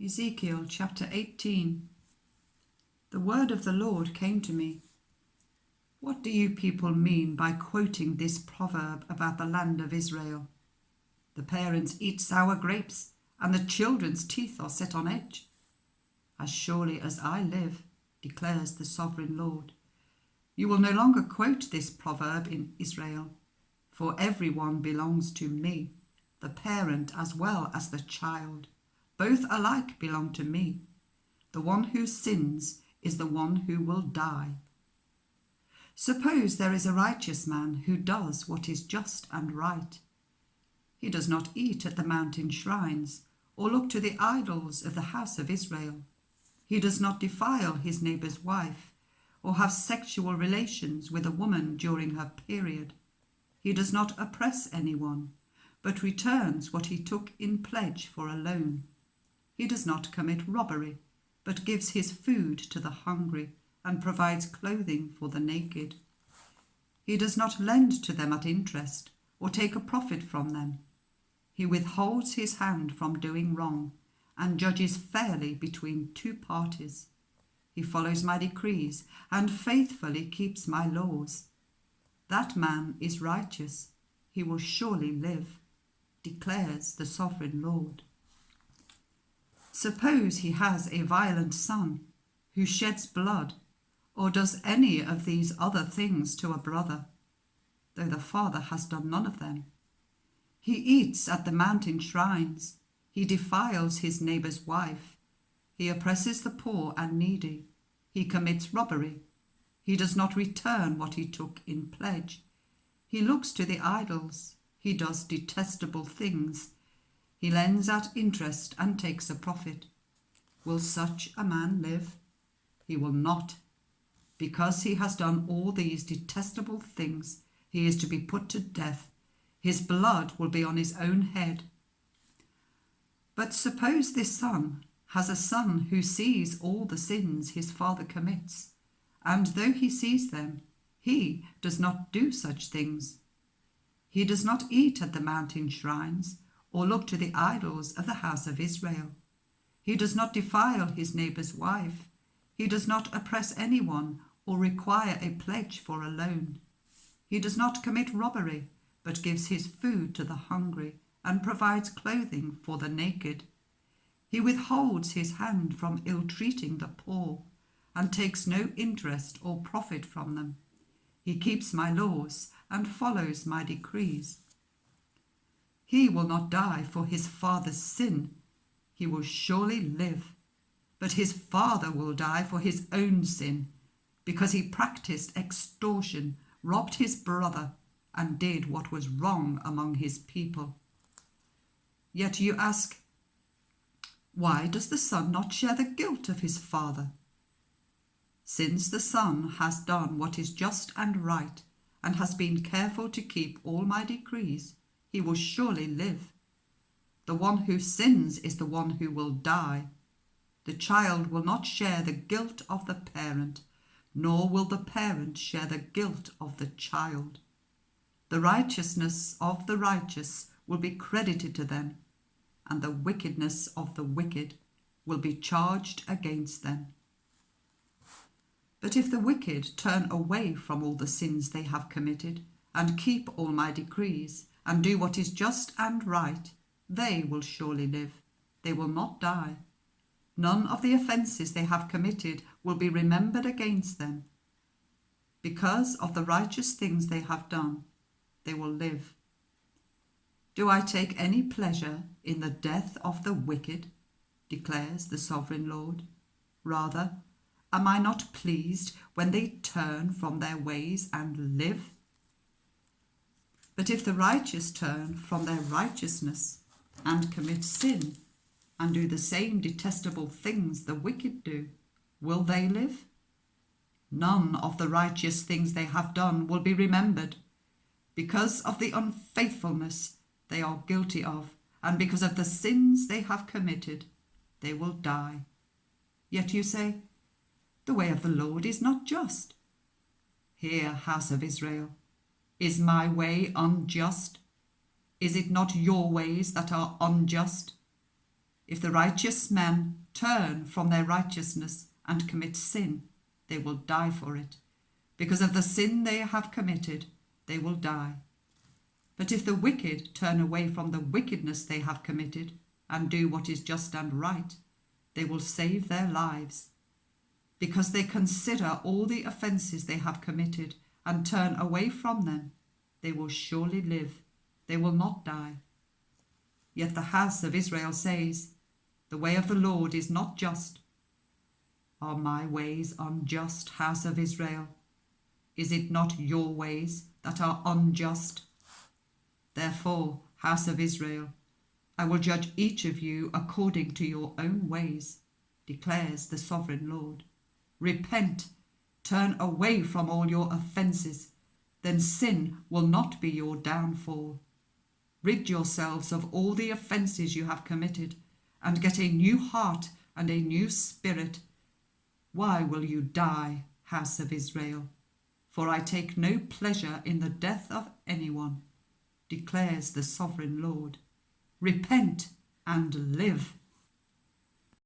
Ezekiel chapter 18. The word of the Lord came to me. What do you people mean by quoting this proverb about the land of Israel? The parents eat sour grapes, and the children's teeth are set on edge. As surely as I live, declares the sovereign Lord, you will no longer quote this proverb in Israel, for everyone belongs to me, the parent as well as the child. Both alike belong to me. The one who sins is the one who will die. Suppose there is a righteous man who does what is just and right. He does not eat at the mountain shrines or look to the idols of the house of Israel. He does not defile his neighbor's wife or have sexual relations with a woman during her period. He does not oppress anyone, but returns what he took in pledge for a loan. He does not commit robbery, but gives his food to the hungry and provides clothing for the naked. He does not lend to them at interest or take a profit from them. He withholds his hand from doing wrong and judges fairly between two parties. He follows my decrees and faithfully keeps my laws. That man is righteous. He will surely live, declares the sovereign Lord. Suppose he has a violent son who sheds blood or does any of these other things to a brother, though the father has done none of them. He eats at the mountain shrines. He defiles his neighbor's wife. He oppresses the poor and needy. He commits robbery. He does not return what he took in pledge. He looks to the idols. He does detestable things. He lends at interest and takes a profit. Will such a man live? He will not. Because he has done all these detestable things, he is to be put to death. His blood will be on his own head. But suppose this son has a son who sees all the sins his father commits, and though he sees them, he does not do such things. He does not eat at the mountain shrines or look to the idols of the house of Israel. He does not defile his neighbor's wife. He does not oppress anyone or require a pledge for a loan. He does not commit robbery, but gives his food to the hungry and provides clothing for the naked. He withholds his hand from ill-treating the poor and takes no interest or profit from them. He keeps my laws and follows my decrees. He will not die for his father's sin. He will surely live. But his father will die for his own sin, because he practiced extortion, robbed his brother, and did what was wrong among his people. Yet you ask, why does the son not share the guilt of his father? Since the son has done what is just and right, and has been careful to keep all my decrees, he will surely live. The one who sins is the one who will die. The child will not share the guilt of the parent, nor will the parent share the guilt of the child. The righteousness of the righteous will be credited to them, and the wickedness of the wicked will be charged against them. But if the wicked turn away from all the sins they have committed, and keep all my decrees, and do what is just and right, they will surely live. They will not die. None of the offences they have committed will be remembered against them. Because of the righteous things they have done, they will live. Do I take any pleasure in the death of the wicked? Declares the sovereign Lord. Rather, am I not pleased when they turn from their ways and live? But if the righteous turn from their righteousness and commit sin and do the same detestable things the wicked do, will they live? None of the righteous things they have done will be remembered. Because of the unfaithfulness they are guilty of, and because of the sins they have committed, they will die. Yet you say, the way of the Lord is not just. Hear, house of Israel, is my way unjust? Is it not your ways that are unjust? If the righteous men turn from their righteousness and commit sin, they will die for it. Because of the sin they have committed, they will die. But if the wicked turn away from the wickedness they have committed and do what is just and right, they will save their lives. Because they consider all the offences they have committed and turn away from them, they will surely live. They will not die. Yet the house of Israel says, the way of the Lord is not just. Are my ways unjust, house of Israel? Is it not your ways that are unjust? Therefore, house of Israel, I will judge each of you according to your own ways, declares the sovereign Lord. Repent, turn away from all your offences, then sin will not be your downfall. Rid yourselves of all the offences you have committed, and get a new heart and a new spirit. Why will you die, house of Israel? For I take no pleasure in the death of anyone, declares the sovereign Lord. Repent and live.